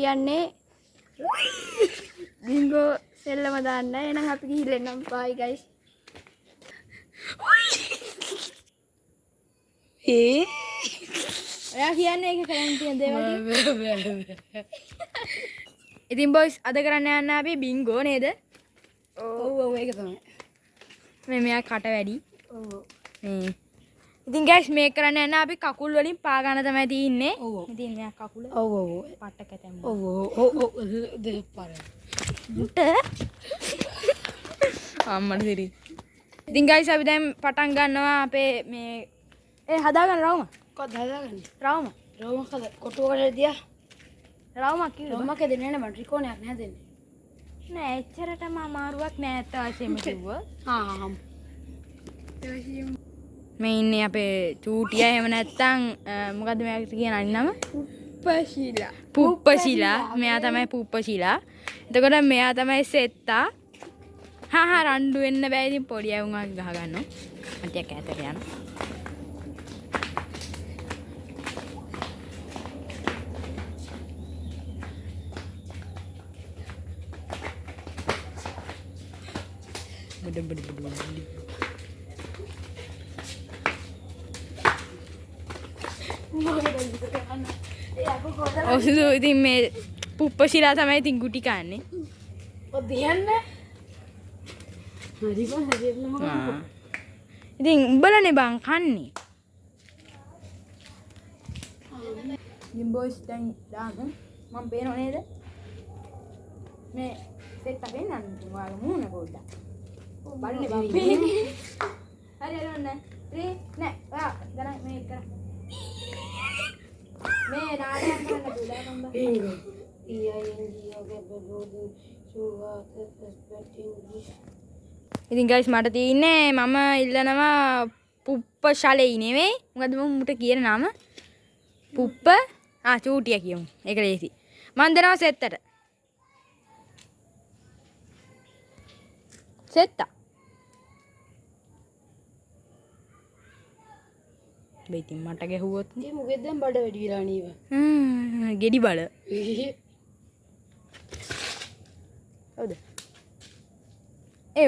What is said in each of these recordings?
කියන්නේ බින්ගෝ සෙල්ලම දාන්න. එහෙනම් අපි ගිහින් එන්නම්. බයි ගයිස්. ඔයා කියන්නේ ඒක කරන්න තියෙන දේවල් ඉතින් බොයිස් අද කරන්න යන්න අපි බින්ගෝ නේද? ඔව් ඒක තමයි. මෙයා කට වැඩි. ඔව්. ඉතින් ගයිස් මේක කරන්න යන්න අපි කකුල් වලින් පා ගන්න තමයි තියෙන්නේ. ඉතින් මෙයා කකුල. ඔව් පට්ට කැතැම්. ඔව් දෙපාර. මුට. අම්මට දිරි. ඉතින් ගයිස් අපි දැන් පටන් ගන්නවා අපේ මේ හදාගන්න රවුම. කොහොමද හදාගන්නේ? රවුම. රවුම කද කොටුවකට දියා. රවුමක් කිව්වා. රවුමක් දෙන්නේ නැහැ මම ත්‍රිකෝණයක් නෑ දෙන්නේ. නෑ එච්චරටම අමාරුවක් නෑ අත වශයෙන්ම කිව්වා. හා මේ ඉන්නේ අපේ චූටියා එහෙම නැත්තම් මොකද්ද මෙයාට කියන අනිත් නම? පුප්පශීලා. මෙයා තමයි පුප්පශීලා. එතකොට මෙයා තමයි සෙත්තා. හා රණ්ඩු වෙන්න බෑ ඉතින් පොඩි අයුන් වගේ ගහ ගන්නවා. අන්තියක් ඈතට යනවා. ඔසු ඉතින් මේ පුප්පශීලා තමයි ඉතින් ගුටි කන්නේ. ඔය දියන්නේ. හරි බං ඉතින් උඹලනේ බං කන්නේ. ඉතින් බොයිස් දැන් දාගන්න මම පේනව නේද? මේ සෙට් එක පෙන්නන්න ඔයාලා මූණ පොඩ්ඩක්. බලන්න බං පේන්නේ. හරි ඔන්න 3 නෑ ඔයා ගණන් මේ කර. මේ නාටකයක් කරන්න දුලා නම්බර්. බින්ගෝ. ඉතින් ගයිස් මට තියෙන්නේ මම ඉල්ලනවා පුප්පශලෙයි නෙවෙයි. මොකද මට කියන නම? පුප්ප චූටියා කියමු. ඒක ලේසි. මම දෙනවා සෙත්තට. සෙත්තා. බෙයිතින් මට ගැහුවොත් නේ මොකෙද දැන් බඩ වැඩි වෙලා නීව. ගෙඩි බඩ. හවුද?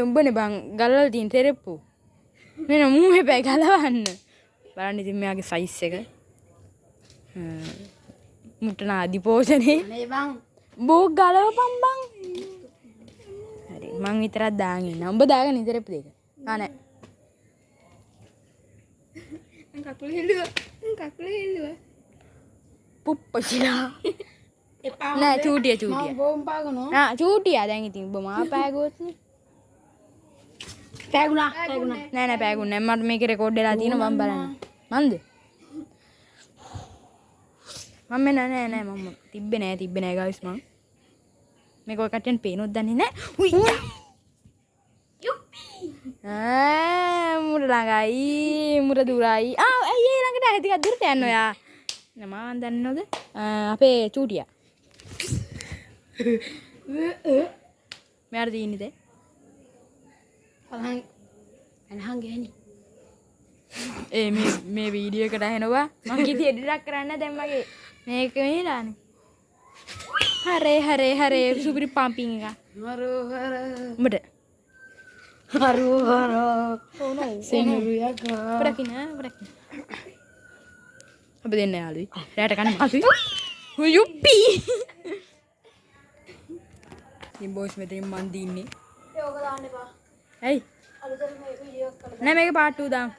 උඹනේ බං ගලවලා තියෙන තෙරප්පු. මෙන්න මූහේ පැය ගලවන්න. බලන්න ඉතින් මෙයාගේ සයිස් එක. මුට්ටන ආදිපෝෂණේ. මේ බං බෝක් ගලවපන් බං. හරි මං විතරක් දාගෙන ඉන්නවා. උඹ දාගෙන තෙරප්පු දෙක. නෑ. කකුල හෙල්ලුවා. පුප්පශීලා. නෑ චූටියා. මම බෝම් පාගනවා. චූටියා දැන් ඉතින් ඔබ මා පෑගුවොත් නේ. පෑගුණා. නෑ පෑගුන්නේ නැහැ. මට මේකේ රෙකෝඩ් වෙලා තියෙනවා මම බලන්න. මන්ද? මම නෑ මම තිබ්බේ නෑ ගයිස් මම. මේක ඔය කට්ටියන් පේනොත් දන්නේ නෑ. උයි. යුප්පි. මුර ළඟයි මුර දුරයි. අයියේ ළඟට ඇයි ටිකක් දුරට යන්න ඔයා. නම දන්නවද? අපේ චූටියා. මෙයාට තියෙන්නේ දැන්. අනහන් ගෑනි. මේ වීඩියෝ එකට ඇහෙනවා. මම කිසි එඩිටක් කරන්න දැන් මගේ මේක මෙහෙලානේ. හරේ සුපිරි පම්පින් එක. හරෝහර. උඹට. හරෝහර. සෙනරු යකා. බරකින. අපි දෙන්න යාළුවයි. රැට කන්න මාසුයි. යුප්පි. ඉතින් බොයිස් මෙතනින් මන් දින්නේ. ඒක දාන්න එපා. ඇයි? අලුතෙන් මේ වීඩියෝ එක කරලා නෑ මේක පාර්ට් 2 දාමු.